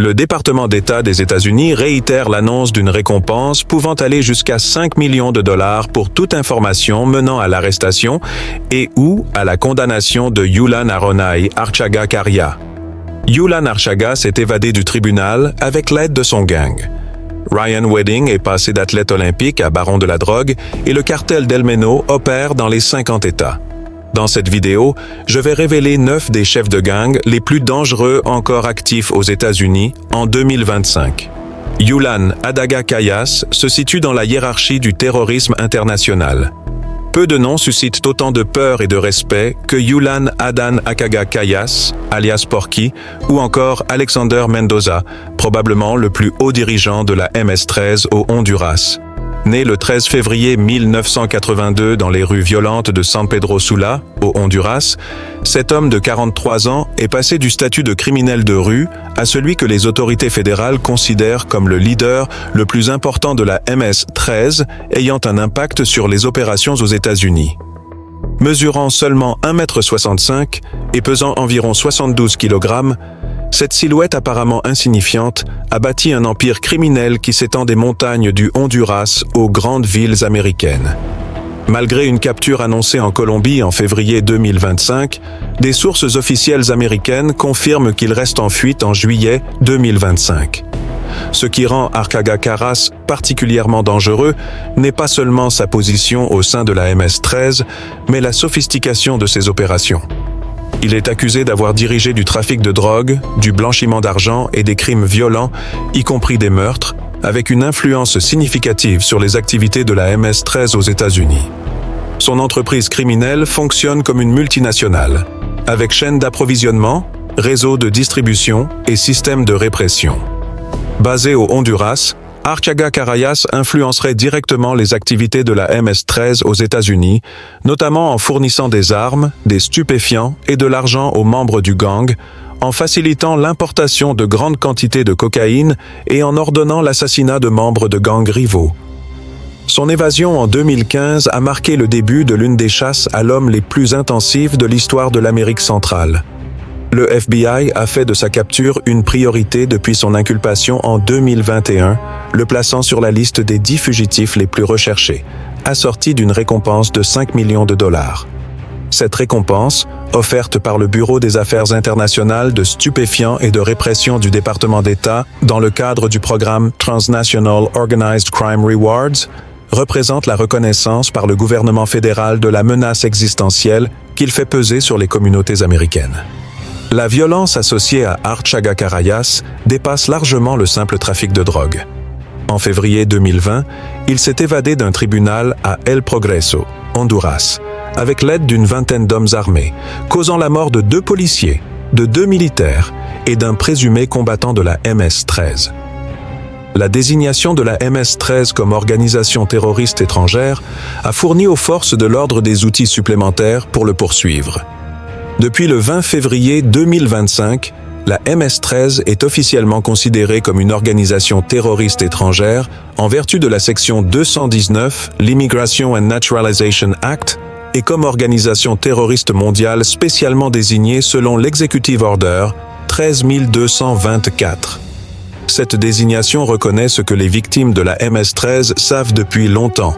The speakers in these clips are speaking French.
Le département d'État des États-Unis réitère l'annonce d'une récompense pouvant aller jusqu'à 5 millions de dollars pour toute information menant à l'arrestation et ou à la condamnation de Yulan Aronay Archagah-Caria. Yulan Archagah s'est évadé du tribunal avec l'aide de son gang. Ryan Wedding est passé d'athlète olympique à baron de la drogue et le cartel d'El Menno opère dans les 50 États. Dans cette vidéo, je vais révéler 9 des chefs de gang les plus dangereux encore actifs aux États-Unis en 2025. Yulan Adaga Kayas se situe dans la hiérarchie du terrorisme international. Peu de noms suscitent autant de peur et de respect que Yulan Adan Akaga Kayas, alias Porky, ou encore Alexander Mendoza, probablement le plus haut dirigeant de la MS-13 au Honduras. Né le 13 février 1982 dans les rues violentes de San Pedro Sula, au Honduras, cet homme de 43 ans est passé du statut de criminel de rue à celui que les autorités fédérales considèrent comme le leader le plus important de la MS-13, ayant un impact sur les opérations aux États-Unis. Mesurant seulement 1,65 m et pesant environ 72 kg, cette silhouette apparemment insignifiante a bâti un empire criminel qui s'étend des montagnes du Honduras aux grandes villes américaines. Malgré une capture annoncée en Colombie en février 2025, des sources officielles américaines confirment qu'il reste en fuite en juillet 2025. Ce qui rend Archagah Caras particulièrement dangereux n'est pas seulement sa position au sein de la MS-13, mais la sophistication de ses opérations. Il est accusé d'avoir dirigé du trafic de drogue, du blanchiment d'argent et des crimes violents, y compris des meurtres, avec une influence significative sur les activités de la MS-13 aux États-Unis. Son entreprise criminelle fonctionne comme une multinationale, avec chaîne d'approvisionnement, réseau de distribution et système de répression. Basé au Honduras, Archagah Carayas influencerait directement les activités de la MS-13 aux États-Unis, notamment en fournissant des armes, des stupéfiants et de l'argent aux membres du gang, en facilitant l'importation de grandes quantités de cocaïne et en ordonnant l'assassinat de membres de gangs rivaux. Son évasion en 2015 a marqué le début de l'une des chasses à l'homme les plus intensives de l'histoire de l'Amérique centrale. Le FBI a fait de sa capture une priorité depuis son inculpation en 2021, le plaçant sur la liste des 10 fugitifs les plus recherchés, assortie d'une récompense de 5 millions de dollars. Cette récompense, offerte par le Bureau des Affaires internationales de stupéfiants et de répression du département d'État dans le cadre du programme Transnational Organized Crime Rewards, représente la reconnaissance par le gouvernement fédéral de la menace existentielle qu'il fait peser sur les communautés américaines. La violence associée à Archagah Carayas dépasse largement le simple trafic de drogue. En février 2020, il s'est évadé d'un tribunal à El Progreso, Honduras, avec l'aide d'une vingtaine d'hommes armés, causant la mort de 2 policiers, de 2 militaires et d'un présumé combattant de la MS-13. La désignation de la MS-13 comme organisation terroriste étrangère a fourni aux forces de l'ordre des outils supplémentaires pour le poursuivre. Depuis le 20 février 2025, la MS-13 est officiellement considérée comme une organisation terroriste étrangère en vertu de la section 219, l'Immigration and Naturalization Act, et comme organisation terroriste mondiale spécialement désignée selon l'Executive Order 13224. Cette désignation reconnaît ce que les victimes de la MS-13 savent depuis longtemps.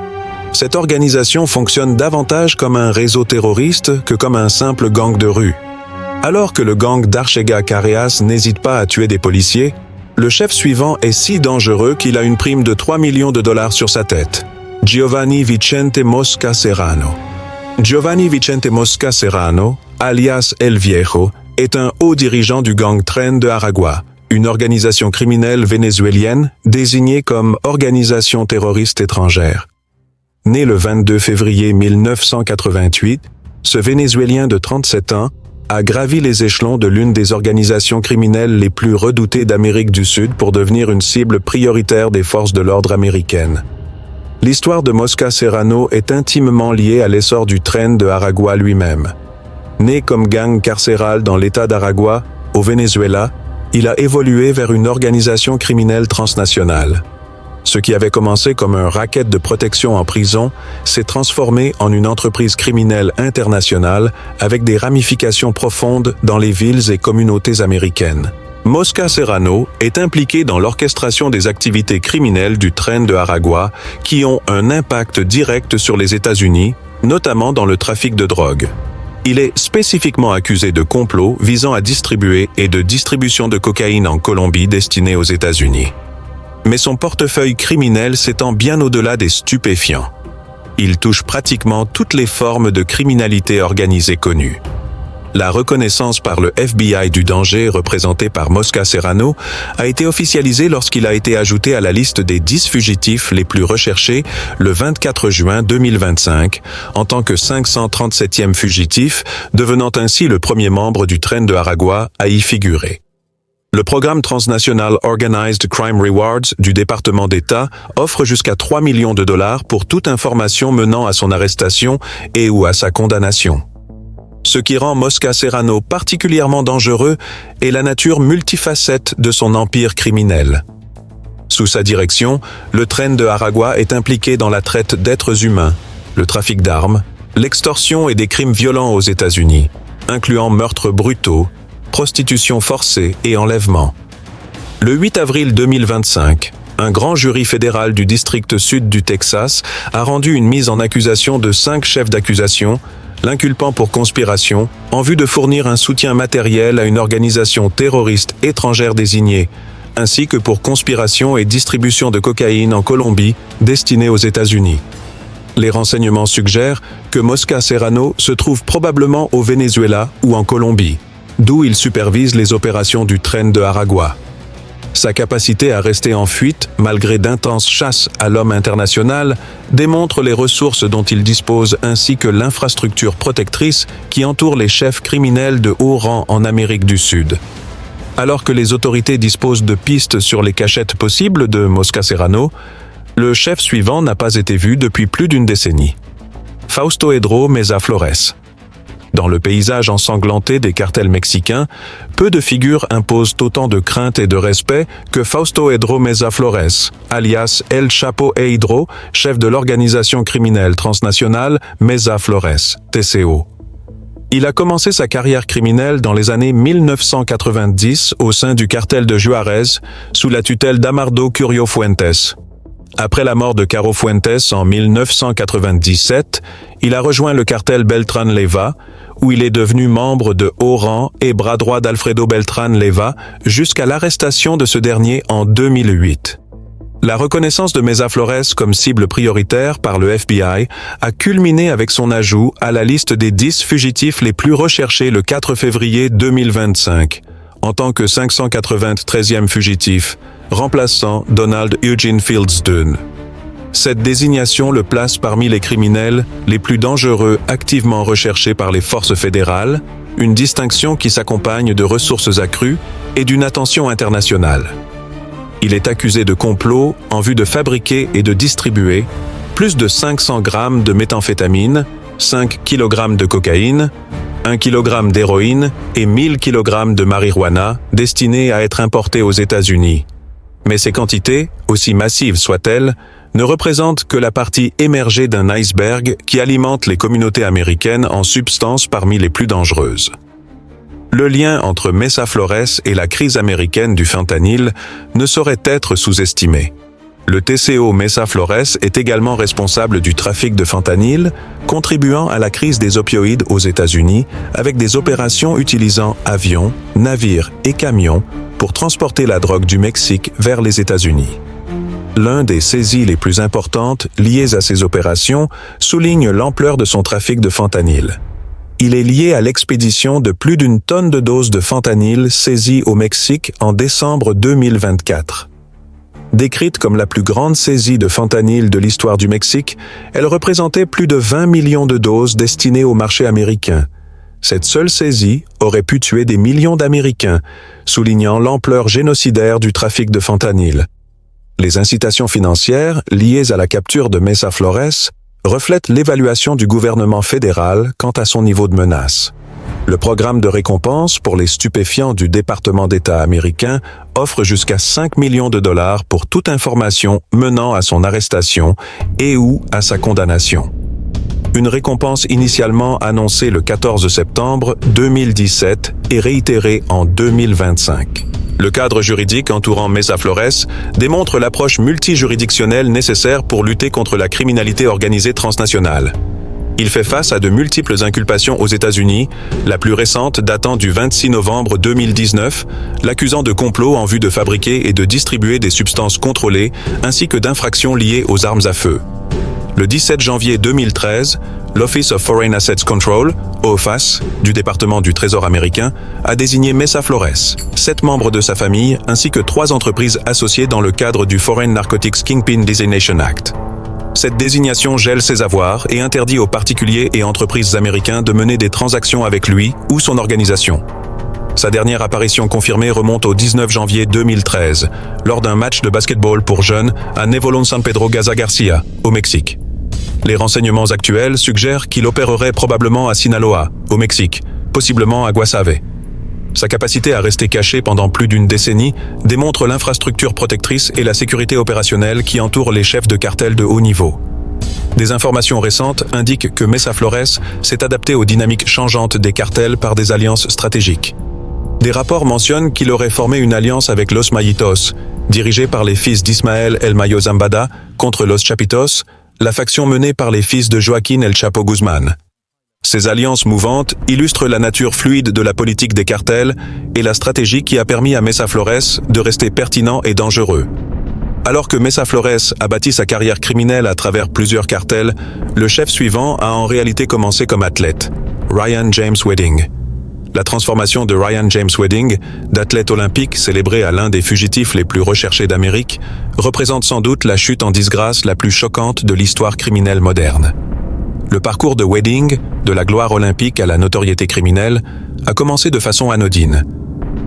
Cette organisation fonctionne davantage comme un réseau terroriste que comme un simple gang de rue. Alors que le gang d'Archagah Carayas n'hésite pas à tuer des policiers, le chef suivant est si dangereux qu'il a une prime de 3 millions de dollars sur sa tête. Giovanni Vicente Mosca Serrano. Giovanni Vicente Mosca Serrano, alias El Viejo, est un haut dirigeant du gang Tren de Aragua, une organisation criminelle vénézuélienne désignée comme organisation terroriste étrangère. Né le 22 février 1988, ce Vénézuélien de 37 ans a gravi les échelons de l'une des organisations criminelles les plus redoutées d'Amérique du Sud pour devenir une cible prioritaire des forces de l'ordre américaines. L'histoire de Mosca Serrano est intimement liée à l'essor du Tren de Aragua lui-même. Né comme gang carcéral dans l'État d'Aragua, au Venezuela, il a évolué vers une organisation criminelle transnationale. Ce qui avait commencé comme un racket de protection en prison s'est transformé en une entreprise criminelle internationale avec des ramifications profondes dans les villes et communautés américaines. Mosca Serrano est impliqué dans l'orchestration des activités criminelles du Tren de Aragua qui ont un impact direct sur les États-Unis, notamment dans le trafic de drogue. Il est spécifiquement accusé de complot visant à distribuer et de distribution de cocaïne en Colombie destinée aux États-Unis. Mais son portefeuille criminel s'étend bien au-delà des stupéfiants. Il touche pratiquement toutes les formes de criminalité organisée connues. La reconnaissance par le FBI du danger représenté par Mosca Serrano a été officialisée lorsqu'il a été ajouté à la liste des 10 fugitifs les plus recherchés le 24 juin 2025, en tant que 537e fugitif, devenant ainsi le premier membre du Tren de Aragua à y figurer. Le programme transnational Organized Crime Rewards du département d'État offre jusqu'à 3 millions de dollars pour toute information menant à son arrestation et ou à sa condamnation. Ce qui rend Mosca Serrano particulièrement dangereux est la nature multifacette de son empire criminel. Sous sa direction, le Tren de Aragua est impliqué dans la traite d'êtres humains, le trafic d'armes, l'extorsion et des crimes violents aux États-Unis, incluant meurtres brutaux, prostitution forcée et enlèvement. Le 8 avril 2025, un grand jury fédéral du district sud du Texas a rendu une mise en accusation de 5 chefs d'accusation, l'inculpant pour conspiration, en vue de fournir un soutien matériel à une organisation terroriste étrangère désignée, ainsi que pour conspiration et distribution de cocaïne en Colombie, destinée aux États-Unis. Les renseignements suggèrent que Mosca Serrano se trouve probablement au Venezuela ou en Colombie, d'où il supervise les opérations du Tren de Aragua. Sa capacité à rester en fuite, malgré d'intenses chasses à l'homme international, démontre les ressources dont il dispose ainsi que l'infrastructure protectrice qui entoure les chefs criminels de haut rang en Amérique du Sud. Alors que les autorités disposent de pistes sur les cachettes possibles de Mosca Serrano, le chef suivant n'a pas été vu depuis plus d'une décennie. Fausto Edro Meza Flores. Dans le paysage ensanglanté des cartels mexicains, peu de figures imposent autant de crainte et de respect que Fausto Edro Meza Flores, alias El Chapo Edro, chef de l'organisation criminelle transnationale Meza Flores, TCO. Il a commencé sa carrière criminelle dans les années 1990 au sein du cartel de Juárez, sous la tutelle d'Amardo Curio Fuentes. Après la mort de Caro Fuentes en 1997, il a rejoint le cartel Beltrán Leiva, où il est devenu membre de haut rang et bras droit d'Alfredo Beltrán Leiva jusqu'à l'arrestation de ce dernier en 2008. La reconnaissance de Meza Flores comme cible prioritaire par le FBI a culminé avec son ajout à la liste des 10 fugitifs les plus recherchés le 4 février 2025, en tant que 593e fugitif, remplaçant Donald Eugene Fields Dunn. Cette désignation le place parmi les criminels les plus dangereux activement recherchés par les forces fédérales, une distinction qui s'accompagne de ressources accrues et d'une attention internationale. Il est accusé de complot en vue de fabriquer et de distribuer plus de 500 grammes de méthamphétamine, 5 kg de cocaïne, 1 kg d'héroïne et 1000 kg de marijuana destinés à être importés aux États-Unis. Mais ces quantités, aussi massives soient-elles, ne représentent que la partie émergée d'un iceberg qui alimente les communautés américaines en substances parmi les plus dangereuses. Le lien entre Meza Flores et la crise américaine du fentanyl ne saurait être sous-estimé. Le TCO Meza Flores est également responsable du trafic de fentanyl, contribuant à la crise des opioïdes aux États-Unis avec des opérations utilisant avions, navires et camions pour transporter la drogue du Mexique vers les États-Unis. L'un des saisies les plus importantes liées à ces opérations souligne l'ampleur de son trafic de fentanyl. Il est lié à l'expédition de plus d'1 tonne de doses de fentanyl saisies au Mexique en décembre 2024. Décrite comme la plus grande saisie de fentanyl de l'histoire du Mexique, elle représentait plus de 20 millions de doses destinées au marché américain. Cette seule saisie aurait pu tuer des millions d'Américains, soulignant l'ampleur génocidaire du trafic de fentanyl. Les incitations financières liées à la capture de Meza Flores reflètent l'évaluation du gouvernement fédéral quant à son niveau de menace. Le programme de récompense pour les stupéfiants du département d'État américain offre jusqu'à 5 millions de dollars pour toute information menant à son arrestation et ou à sa condamnation. Une récompense initialement annoncée le 14 septembre 2017 et réitérée en 2025. Le cadre juridique entourant Mesa Flores démontre l'approche multijuridictionnelle nécessaire pour lutter contre la criminalité organisée transnationale. Il fait face à de multiples inculpations aux États-Unis, la plus récente datant du 26 novembre 2019, l'accusant de complot en vue de fabriquer et de distribuer des substances contrôlées, ainsi que d'infractions liées aux armes à feu. Le 17 janvier 2013, l'Office of Foreign Assets Control, OFAC, du département du Trésor américain, a désigné Mesa Flores, 7 membres de sa famille, ainsi que 3 entreprises associées dans le cadre du Foreign Narcotics Kingpin Designation Act. Cette désignation gèle ses avoirs et interdit aux particuliers et entreprises américains de mener des transactions avec lui ou son organisation. Sa dernière apparition confirmée remonte au 19 janvier 2013, lors d'un match de basketball pour jeunes à Nevolón San Pedro Garza Garcia, au Mexique. Les renseignements actuels suggèrent qu'il opérerait probablement à Sinaloa, au Mexique, possiblement à Guasave. Sa capacité à rester caché pendant plus d'une décennie démontre l'infrastructure protectrice et la sécurité opérationnelle qui entourent les chefs de cartel de haut niveau. Des informations récentes indiquent que Mesa Flores s'est adapté aux dynamiques changeantes des cartels par des alliances stratégiques. Des rapports mentionnent qu'il aurait formé une alliance avec Los Mayitos, dirigée par les fils d'Ismael El Mayo Zambada, contre Los Chapitos, la faction menée par les fils de Joaquín El Chapo Guzmán. Ces alliances mouvantes illustrent la nature fluide de la politique des cartels et la stratégie qui a permis à Mesa Flores de rester pertinent et dangereux. Alors que Mesa Flores a bâti sa carrière criminelle à travers plusieurs cartels, le chef suivant a en réalité commencé comme athlète, Ryan James Wedding. La transformation de Ryan James Wedding, d'athlète olympique célébré à l'un des fugitifs les plus recherchés d'Amérique, représente sans doute la chute en disgrâce la plus choquante de l'histoire criminelle moderne. Le parcours de Wedding, de la gloire olympique à la notoriété criminelle, a commencé de façon anodine.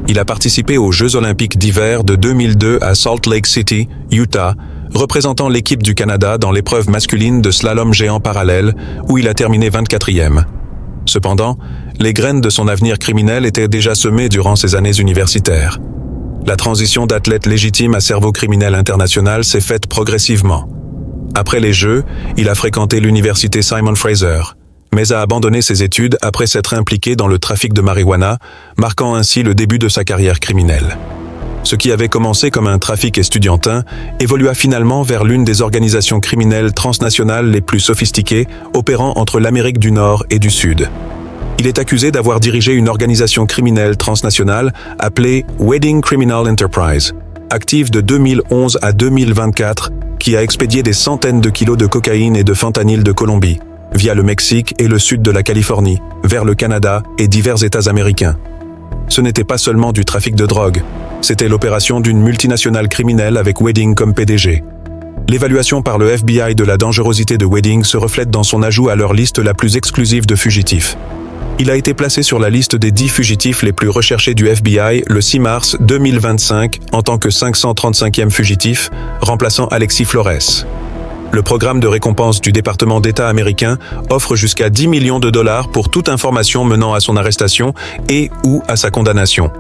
Il a participé aux Jeux olympiques d'hiver de 2002 à Salt Lake City, Utah, représentant l'équipe du Canada dans l'épreuve masculine de slalom géant parallèle, où il a terminé 24e. Cependant, les graines de son avenir criminel étaient déjà semées durant ses années universitaires. La transition d'athlète légitime à cerveau criminel international s'est faite progressivement. Après les Jeux, il a fréquenté l'université Simon Fraser, mais a abandonné ses études après s'être impliqué dans le trafic de marijuana, marquant ainsi le début de sa carrière criminelle. Ce qui avait commencé comme un trafic estudiantin évolua finalement vers l'une des organisations criminelles transnationales les plus sophistiquées, opérant entre l'Amérique du Nord et du Sud. Il est accusé d'avoir dirigé une organisation criminelle transnationale appelée Wedding Criminal Enterprise, active de 2011 à 2024, qui a expédié des centaines de kilos de cocaïne et de fentanyl de Colombie, via le Mexique et le sud de la Californie, vers le Canada et divers États américains. Ce n'était pas seulement du trafic de drogue, c'était l'opération d'une multinationale criminelle avec Wedding comme PDG. L'évaluation par le FBI de la dangerosité de Wedding se reflète dans son ajout à leur liste la plus exclusive de fugitifs. Il a été placé sur la liste des 10 fugitifs les plus recherchés du FBI le 6 mars 2025 en tant que 535e fugitif, remplaçant Alexis Flores. Le programme de récompense du département d'État américain offre jusqu'à 10 millions de dollars pour toute information menant à son arrestation et ou à sa condamnation.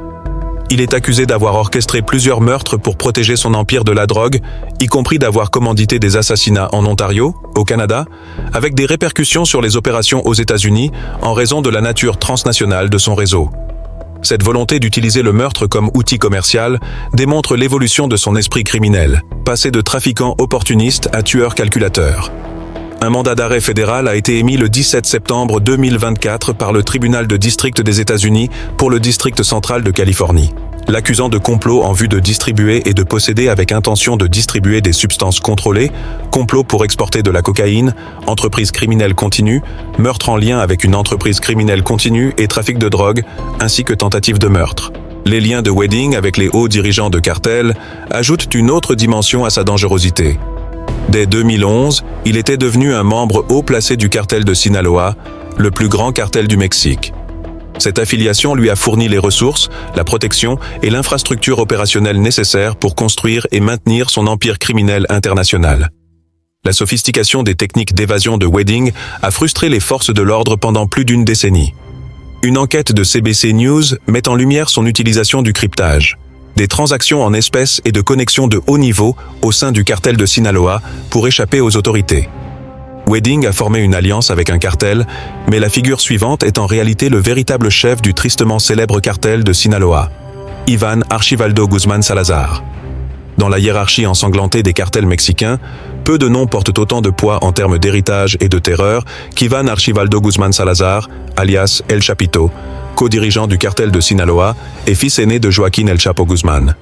Il est accusé d'avoir orchestré plusieurs meurtres pour protéger son empire de la drogue, y compris d'avoir commandité des assassinats en Ontario, au Canada, avec des répercussions sur les opérations aux États-Unis en raison de la nature transnationale de son réseau. Cette volonté d'utiliser le meurtre comme outil commercial démontre l'évolution de son esprit criminel, passé de trafiquant opportuniste à tueur calculateur. Un mandat d'arrêt fédéral a été émis le 17 septembre 2024 par le tribunal de district des États-Unis pour le district central de Californie, l'accusant de complot en vue de distribuer et de posséder avec intention de distribuer des substances contrôlées, complot pour exporter de la cocaïne, entreprise criminelle continue, meurtre en lien avec une entreprise criminelle continue et trafic de drogue, ainsi que tentative de meurtre. Les liens de Wedding avec les hauts dirigeants de cartels ajoutent une autre dimension à sa dangerosité. Dès 2011, il était devenu un membre haut placé du cartel de Sinaloa, le plus grand cartel du Mexique. Cette affiliation lui a fourni les ressources, la protection et l'infrastructure opérationnelle nécessaires pour construire et maintenir son empire criminel international. La sophistication des techniques d'évasion de Wedding a frustré les forces de l'ordre pendant plus d'une décennie. Une enquête de CBC News met en lumière son utilisation du cryptage, des transactions en espèces et de connexions de haut niveau au sein du cartel de Sinaloa pour échapper aux autorités. Wedding a formé une alliance avec un cartel, mais la figure suivante est en réalité le véritable chef du tristement célèbre cartel de Sinaloa. Iván Archibaldo Guzmán Salazar. Dans la hiérarchie ensanglantée des cartels mexicains, peu de noms portent autant de poids en termes d'héritage et de terreur qu'Iván Archibaldo Guzmán Salazar, alias El Chapito, co-dirigeant du cartel de Sinaloa et fils aîné de Joaquín El Chapo Guzmán.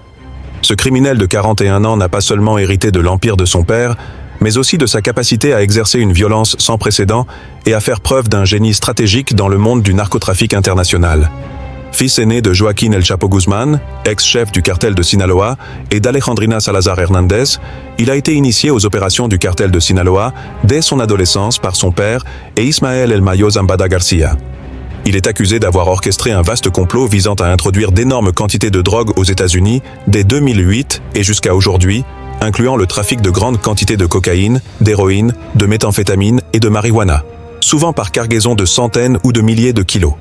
Ce criminel de 41 ans n'a pas seulement hérité de l'empire de son père, mais aussi de sa capacité à exercer une violence sans précédent et à faire preuve d'un génie stratégique dans le monde du narcotrafic international. Fils aîné de Joaquín El Chapo Guzmán, ex-chef du cartel de Sinaloa, et d'Alejandrina Salazar Hernández, il a été initié aux opérations du cartel de Sinaloa dès son adolescence par son père et Ismael El Mayo Zambada Garcia. Il est accusé d'avoir orchestré un vaste complot visant à introduire d'énormes quantités de drogue aux États-Unis dès 2008 et jusqu'à aujourd'hui, incluant le trafic de grandes quantités de cocaïne, d'héroïne, de méthamphétamine et de marijuana, souvent par cargaison de centaines ou de milliers de kilos.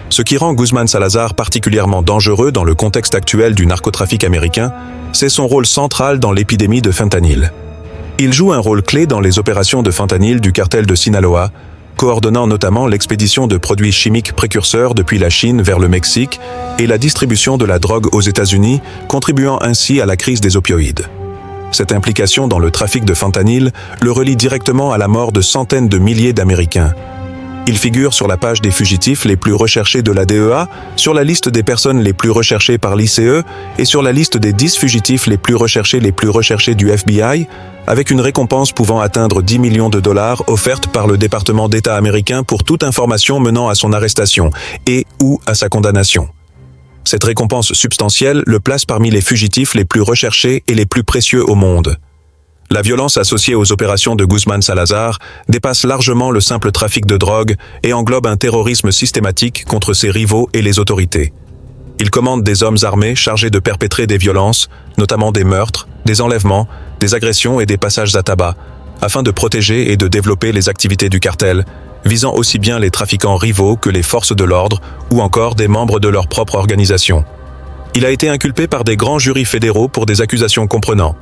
Ce qui rend Guzmán Salazar particulièrement dangereux dans le contexte actuel du narcotrafic américain, c'est son rôle central dans l'épidémie de fentanyl. Il joue un rôle clé dans les opérations de fentanyl du cartel de Sinaloa, coordonnant notamment l'expédition de produits chimiques précurseurs depuis la Chine vers le Mexique et la distribution de la drogue aux États-Unis, contribuant ainsi à la crise des opioïdes. Cette implication dans le trafic de fentanyl le relie directement à la mort de centaines de milliers d'Américains. Il figure sur la page des fugitifs les plus recherchés de la DEA, sur la liste des personnes les plus recherchées par l'ICE et sur la liste des 10 fugitifs les plus recherchés du FBI, avec une récompense pouvant atteindre 10 millions de dollars offerte par le département d'État américain pour toute information menant à son arrestation et ou à sa condamnation. Cette récompense substantielle le place parmi les fugitifs les plus recherchés et les plus précieux au monde. La violence associée aux opérations de Guzmán Salazar dépasse largement le simple trafic de drogue et englobe un terrorisme systématique contre ses rivaux et les autorités. Il commande des hommes armés chargés de perpétrer des violences, notamment des meurtres, des enlèvements, des agressions et des passages à tabac, afin de protéger et de développer les activités du cartel, visant aussi bien les trafiquants rivaux que les forces de l'ordre ou encore des membres de leur propre organisation. Il a été inculpé par des grands jurys fédéraux pour des accusations comprenant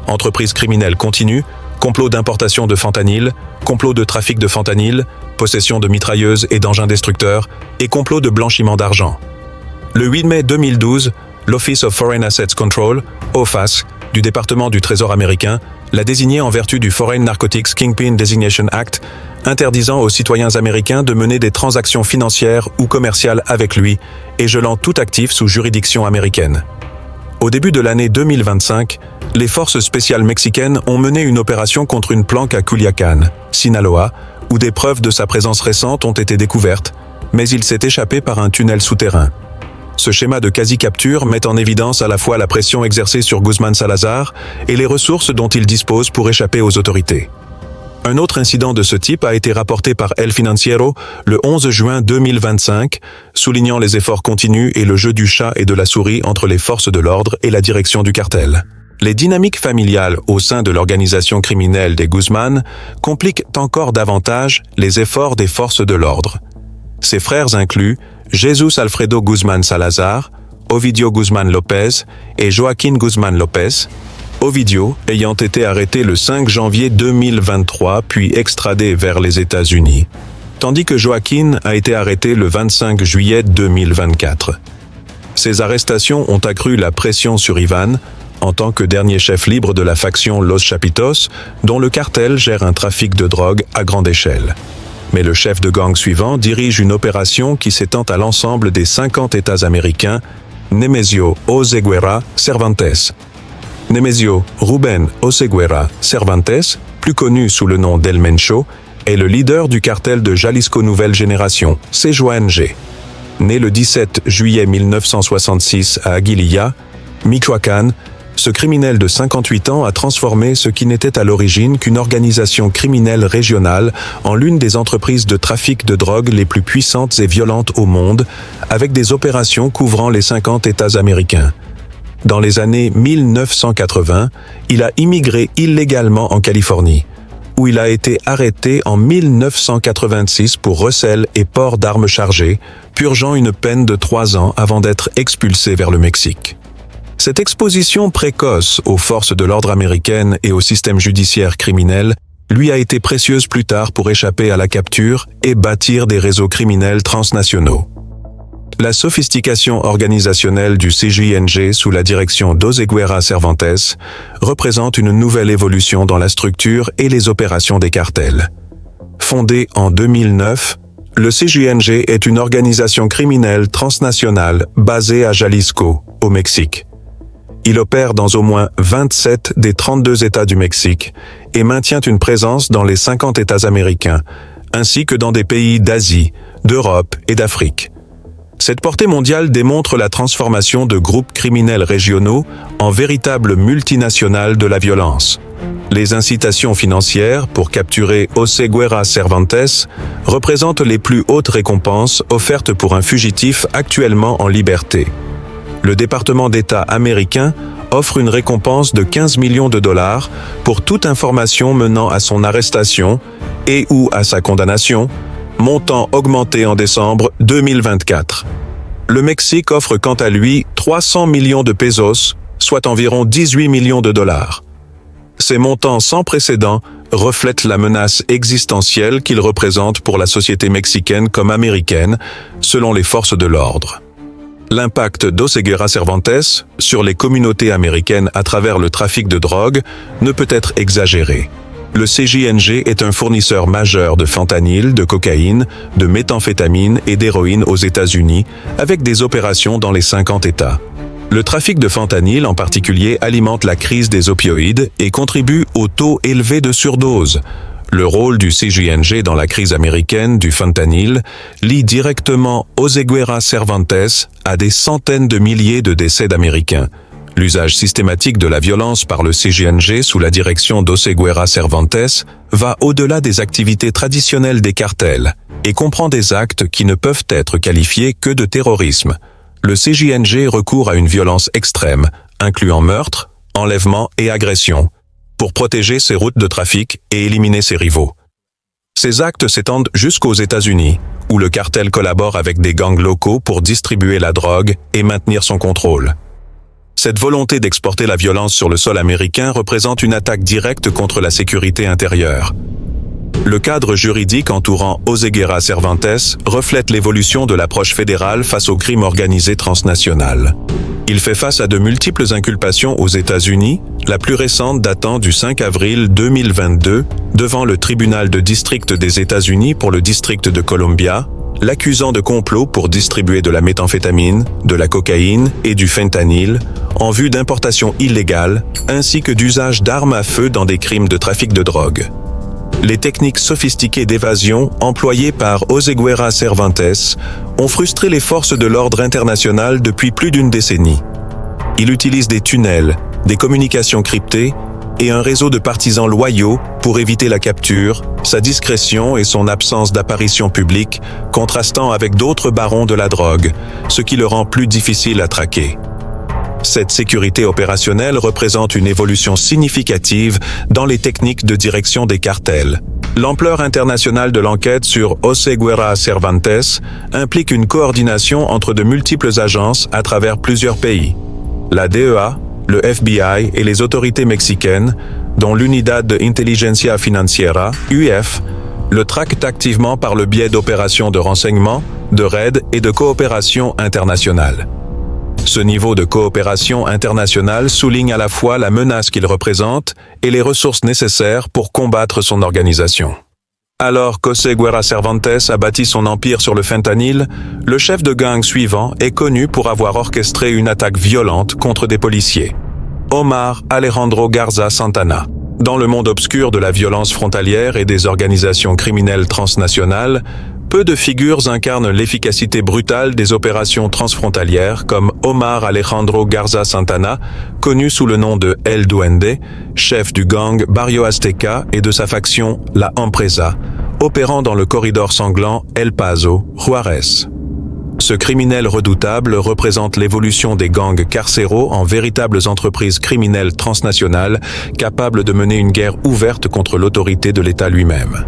entreprise criminelle continue, complot d'importation de fentanyl, complot de trafic de fentanyl, possession de mitrailleuses et d'engins destructeurs, et complot de blanchiment d'argent. Le 8 mai 2012, l'Office of Foreign Assets Control, OFAC, du département du Trésor américain, l'a désigné en vertu du Foreign Narcotics Kingpin Designation Act, interdisant aux citoyens américains de mener des transactions financières ou commerciales avec lui et gelant tout actif sous juridiction américaine. Au début de l'année 2025, les forces spéciales mexicaines ont mené une opération contre une planque à Culiacán, Sinaloa, où des preuves de sa présence récente ont été découvertes, mais il s'est échappé par un tunnel souterrain. Ce schéma de quasi-capture met en évidence à la fois la pression exercée sur Guzmán Salazar et les ressources dont il dispose pour échapper aux autorités. Un autre incident de ce type a été rapporté par El Financiero le 11 juin 2025, soulignant les efforts continus et le jeu du chat et de la souris entre les forces de l'ordre et la direction du cartel. Les dynamiques familiales au sein de l'organisation criminelle des Guzmán compliquent encore davantage les efforts des forces de l'ordre. Ses frères incluent Jesús Alfredo Guzmán Salazar, Ovidio Guzmán López et Joaquín Guzmán López, Ovidio ayant été arrêté le 5 janvier 2023 puis extradé vers les États-Unis, tandis que Joaquín a été arrêté le 25 juillet 2024. Ces arrestations ont accru la pression sur Iván, en tant que dernier chef libre de la faction Los Chapitos, dont le cartel gère un trafic de drogue à grande échelle. Mais le chef de gang suivant dirige une opération qui s'étend à l'ensemble des 50 États américains, Nemesio Oseguera Cervantes. Nemesio Rubén Oseguera Cervantes, plus connu sous le nom d'El Mencho, est le leader du cartel de Jalisco Nouvelle Génération, CJONG. Né le 17 juillet 1966 à Aguililla, Michoacán, ce criminel de 58 ans a transformé ce qui n'était à l'origine qu'une organisation criminelle régionale en l'une des entreprises de trafic de drogue les plus puissantes et violentes au monde, avec des opérations couvrant les 50 États américains. Dans les années 1980, il a immigré illégalement en Californie, où il a été arrêté en 1986 pour recel et port d'armes chargées, purgeant une peine de 3 ans avant d'être expulsé vers le Mexique. Cette exposition précoce aux forces de l'ordre américaines et au système judiciaire criminel lui a été précieuse plus tard pour échapper à la capture et bâtir des réseaux criminels transnationaux. La sophistication organisationnelle du CJNG sous la direction d'Oseguera Cervantes représente une nouvelle évolution dans la structure et les opérations des cartels. Fondé en 2009, le CJNG est une organisation criminelle transnationale basée à Jalisco, au Mexique. Il opère dans au moins 27 des 32 États du Mexique et maintient une présence dans les 50 États américains, ainsi que dans des pays d'Asie, d'Europe et d'Afrique. Cette portée mondiale démontre la transformation de groupes criminels régionaux en véritables multinationales de la violence. Les incitations financières pour capturer Oseguera Cervantes représentent les plus hautes récompenses offertes pour un fugitif actuellement en liberté. Le département d'État américain offre une récompense de 15 millions de dollars pour toute information menant à son arrestation et ou à sa condamnation, montant augmenté en décembre 2024. Le Mexique offre quant à lui 300 millions de pesos, soit environ 18 millions de dollars. Ces montants sans précédent reflètent la menace existentielle qu'ils représentent pour la société mexicaine comme américaine, selon les forces de l'ordre. L'impact d'Oseguera Cervantes sur les communautés américaines à travers le trafic de drogue ne peut être exagéré. Le CJNG est un fournisseur majeur de fentanyl, de cocaïne, de méthamphétamine et d'héroïne aux États-Unis, avec des opérations dans les 50 États. Le trafic de fentanyl en particulier alimente la crise des opioïdes et contribue au taux élevé de surdose. Le rôle du CJNG dans la crise américaine du fentanyl lie directement Oseguera Cervantes à des centaines de milliers de décès d'Américains. L'usage systématique de la violence par le CJNG sous la direction d'Oseguera Cervantes va au-delà des activités traditionnelles des cartels et comprend des actes qui ne peuvent être qualifiés que de terrorisme. Le CJNG recourt à une violence extrême, incluant meurtre, enlèvement et agression, pour protéger ses routes de trafic et éliminer ses rivaux. Ces actes s'étendent jusqu'aux États-Unis, où le cartel collabore avec des gangs locaux pour distribuer la drogue et maintenir son contrôle. Cette volonté d'exporter la violence sur le sol américain représente une attaque directe contre la sécurité intérieure. Le cadre juridique entourant Oseguera Cervantes reflète l'évolution de l'approche fédérale face au crime organisé transnational. Il fait face à de multiples inculpations aux États-Unis, la plus récente datant du 5 avril 2022, devant le tribunal de district des États-Unis pour le district de Columbia, l'accusant de complot pour distribuer de la méthamphétamine, de la cocaïne et du fentanyl, en vue d'importation illégale, ainsi que d'usage d'armes à feu dans des crimes de trafic de drogue. Les techniques sophistiquées d'évasion employées par Oseguera Cervantes ont frustré les forces de l'ordre international depuis plus d'une décennie. Il utilise des tunnels, des communications cryptées et un réseau de partisans loyaux pour éviter la capture, sa discrétion et son absence d'apparition publique, contrastant avec d'autres barons de la drogue, ce qui le rend plus difficile à traquer. Cette sécurité opérationnelle représente une évolution significative dans les techniques de direction des cartels. L'ampleur internationale de l'enquête sur Oseguera Cervantes implique une coordination entre de multiples agences à travers plusieurs pays. La DEA, le FBI et les autorités mexicaines, dont l'Unidad de Inteligencia Financiera, UF, le traquent activement par le biais d'opérations de renseignement, de raids et de coopération internationale. Ce niveau de coopération internationale souligne à la fois la menace qu'il représente et les ressources nécessaires pour combattre son organisation. Alors qu'Oseguera Cervantes a bâti son empire sur le fentanyl, le chef de gang suivant est connu pour avoir orchestré une attaque violente contre des policiers. Omar Alejandro Garza Santana. Dans le monde obscur de la violence frontalière et des organisations criminelles transnationales, peu de figures incarnent l'efficacité brutale des opérations transfrontalières comme Omar Alejandro Garza Santana, connu sous le nom de El Duende, chef du gang Barrio Azteca et de sa faction La Empresa, opérant dans le corridor sanglant El Paso, Juárez. Ce criminel redoutable représente l'évolution des gangs carcéraux en véritables entreprises criminelles transnationales capables de mener une guerre ouverte contre l'autorité de l'État lui-même.